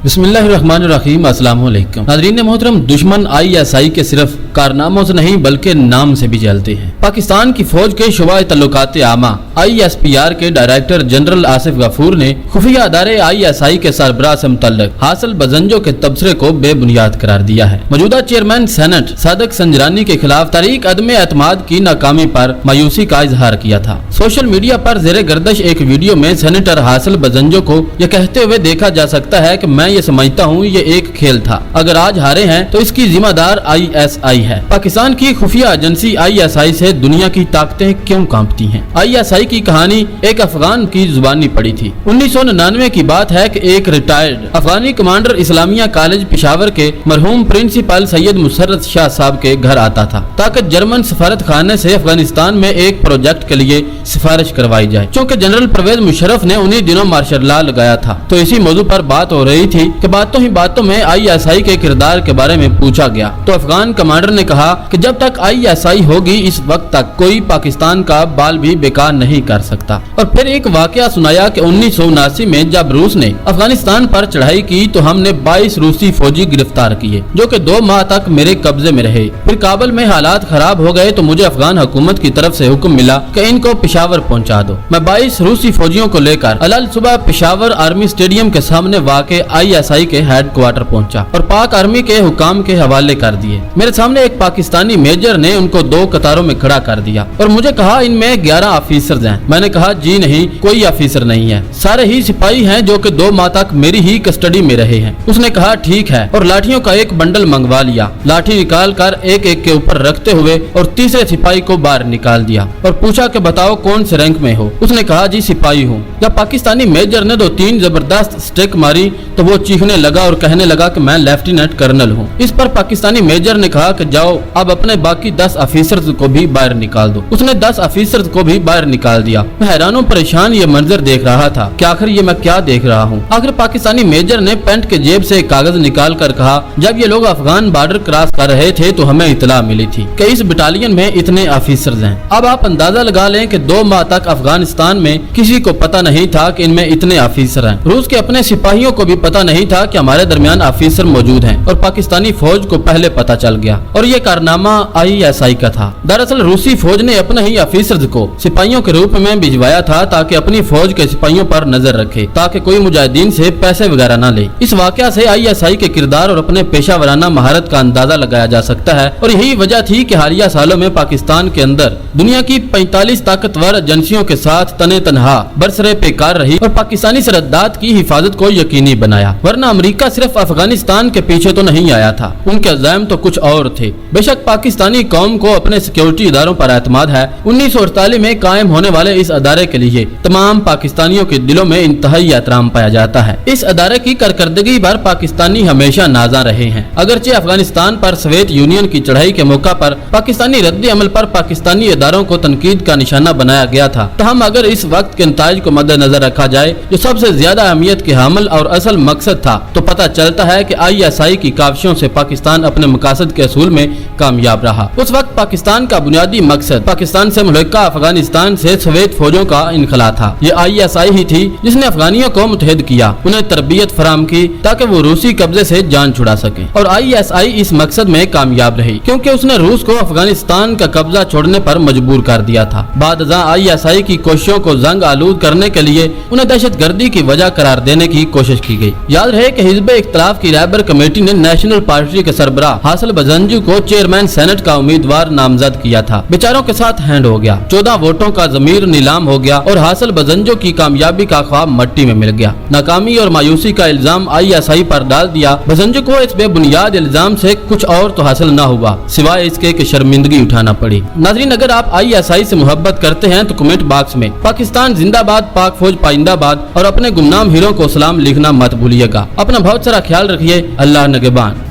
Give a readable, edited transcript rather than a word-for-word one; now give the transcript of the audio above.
बिस्मिल्लाहिर्रहमानिर्रहीम। अस्सलाम वालेकुम नाज़रीन मोहतरम, दुश्मन ISI के सिर्फ कारनामों से नहीं बल्कि नाम से भी जलते हैं। पाकिस्तान की फौज के शुबा तल्लुकात आमा ISPR के डायरेक्टर जनरल आसिफ गफूर ने खुफिया अदारे ISI के सरबराह से मुतल्लिक हासिल बजंजों के तबसरे को बेबुनियाद करार दिया है। मौजूदा चेयरमैन सेनेट सादिक संजरानी के खिलाफ तहरीक अदम एतमाद की नाकामी पर मायूसी का इजहार किया था। सोशल मीडिया पर जेर गर्दश एक वीडियो में सेनेटर हासिल बजंजों को यह कहते हुए देखा जा सकता है कि मैं ये समझता हूँ ये एक खेल था, अगर आज हारे हैं तो इसकी जिम्मेदार ISI है। पाकिस्तान की खुफिया एजेंसी ISI से दुनिया की ताकतें क्यों कांपती हैं? ISI की कहानी एक अफगान की जुबानी पड़ी थी। 1999 की बात है कि एक रिटायर्ड अफगानी कमांडर इस्लामिया कॉलेज पेशावर के मरहूम प्रिंसिपल सैयद मुसर्रत शाह साहब के घर आता था ताकि जर्मन सफारत खाने से अफगानिस्तान में एक प्रोजेक्ट के लिए सिफारिश करवाई जाए। चूँकि जनरल परवेज मुशर्रफ ने उन्हीं दिनों मार्शल लॉ लगाया था तो इसी मौजू पर बात हो रही थी कि बातों ही बातों में ISI के किरदार के बारे में पूछा गया तो अफगान कमांडर ने कहा कि जब तक ISI होगी इस वक्त तक कोई पाकिस्तान का बाल भी बेकार नहीं कर सकता। और फिर एक वाकया सुनाया कि 1979 में जब रूस ने अफगानिस्तान पर चढ़ाई की तो हमने 22 रूसी फौजी गिरफ्तार किए जो कि 2 माह तक मेरे कब्जे में रहे। फिर काबुल में हालात खराब हो गए तो मुझे अफगान हुकूमत की तरफ से हुक्म मिला कि इनको पेशावर पहुंचा दो। मैं 22 रूसी फौजियों को लेकर अलल सुबह पेशावर आर्मी स्टेडियम के सामने वाक़े ISI के हेड क्वार्टर पहुंचा और पाक आर्मी के हुकाम के हवाले कर दिए। मेरे सामने एक पाकिस्तानी मेजर ने उनको 2 कतारों में खड़ा कर दिया और मुझे कहा इनमें 11 ऑफिसर्स हैं। मैंने कहा जी नहीं, कोई ऑफिसर नहीं है, सारे ही सिपाही हैं जो कि 2 माह तक मेरी ही कस्टडी में रहे हैं। उसने कहा ठीक है और लाठियों का एक बंडल मंगवा लिया। लाठी निकाल कर एक एक के ऊपर रखते हुए और तीसरे सिपाही को बाहर निकाल दिया और पूछा कि बताओ कौन से रैंक में हो? उसने कहा जी सिपाही हूँ। जब पाकिस्तानी मेजर ने 2-3 जबरदस्त स्ट्रिक मारी तो वो चीखने लगा और कहने लगा कि मैं लेफ्टिनेंट कर्नल हूँ। इस पर पाकिस्तानी मेजर ने कहा कि जाओ अब अपने बाकी 10 ऑफिसर्स को भी बाहर निकाल दो। उसने 10 ऑफिसर्स को भी बाहर निकाल दिया। मैं हैरान परेशान ये मंजर देख रहा था कि आखिर ये मैं क्या देख रहा हूँ। आखिर पाकिस्तानी मेजर ने पैंट के जेब से कागज निकाल कर कहा जब ये लोग अफगान बॉर्डर क्रॉस कर रहे थे तो हमें इतला मिली थी कि इस बटालियन में इतने ऑफिसर्स हैं। अब आप अंदाजा लगा लें कि 2 माह तक अफगानिस्तान में किसी को पता नहीं था कि इनमें इतने ऑफिसर हैं। रूस के अपने सिपाहियों को भी पता नहीं था कि हमारे दरमियान ऑफिसर मौजूद हैं और पाकिस्तानी फौज को पहले पता चल गया और ये कारनामा ISI का था। दरअसल रूसी फौज ने अपने ही ऑफिसर्स को सिपाहियों के रूप में भिजवाया था ताकि अपनी फौज के सिपाहियों पर नजर रखे ताकि कोई मुजाहिदीन से पैसे वगैरह न ले। इस वाकया से ISI के किरदार और अपने पेशा वराना महारत का अंदाजा लगाया जा सकता है और यही वजह थी कि हालिया सालों में पाकिस्तान के अंदर दुनिया की 45 ताकतवर एजेंसियों के साथ तने तनहा बरसरे पेकार रही और पाकिस्तानी सरहदात की हिफाजत को यकीनी बनाया। वरना अमेरिका सिर्फ अफगानिस्तान के पीछे तो नहीं आया था, उनके अज़ाइम तो कुछ और थे। बेशक पाकिस्तानी कौम को अपने सिक्योरिटी इदारों पर एतमाद है। 1948 में कायम होने वाले इस अदारे के लिए तमाम पाकिस्तानियों के दिलों में इंतहाई एहतराम पाया जाता है। इस अदारे की कारकर्दगी पर पाकिस्तानी हमेशा नाज़ा रहे हैं। अगरचे अफगानिस्तान पर सोवियत यूनियन की चढ़ाई के मौका पर पाकिस्तानी रद्द अमल पर पाकिस्तानी इदारों को तनकीद का निशाना बनाया गया था, तो हम अगर इस वक्त के नताइज को मद्देनजर रखा जाए जो सबसे ज्यादा अहमियत के हामिल और असल मकसद था तो पता चलता है कि ISI की काविशों से पाकिस्तान अपने मकासद के असूल में कामयाब रहा। उस वक्त पाकिस्तान का बुनियादी मकसद पाकिस्तान से मुल्का अफगानिस्तान से सोवियत फौजों का इनखला था। ये ISI ही थी जिसने अफगानियों को मुतहद किया, उन्हें तरबियत फराम की ताकि वो रूसी कब्जे से जान छुड़ा सके और ISI इस मकसद में कामयाब रही क्योंकि उसने रूस को अफगानिस्तान का कब्जा छोड़ने पर मजबूर कर दिया था। बाद-अज़ां ISI की कोशिशों को जंग आलूद करने के लिए उन्हें दहशतगर्दी की वजह करार देने की कोशिश की गई। याद रहे कि हिज़्ब इख्तिलाफ की रहबर कमेटी ने नेशनल पार्टी के सरबराह हासिल बजंजू को चेयरमैन सेनेट का उम्मीदवार नामजद किया था। बेचारों के साथ हैंड हो गया। 14 वोटों का जमीर नीलाम हो गया और हासिल बजंजू की कामयाबी का ख्वाब मट्टी में मिल गया। नाकामी और मायूसी का इल्जाम ISI पर डाल दिया। बजंजू को इस बेबुनियाद इल्जाम से कुछ और तो हासिल न हुआ सिवाय इसके कि शर्मिंदगी उठाना पड़ी। नाज़रीन, अगर आप ISI से मोहब्बत करते हैं तो कमेंट बॉक्स में पाकिस्तान जिंदाबाद, पाक फौज पाइंदाबाद और अपने गुमनाम हीरो को सलाम लिखना मत भूलिएगा। अपना बहुत सारा ख्याल रखिए। अल्लाह निगहबान।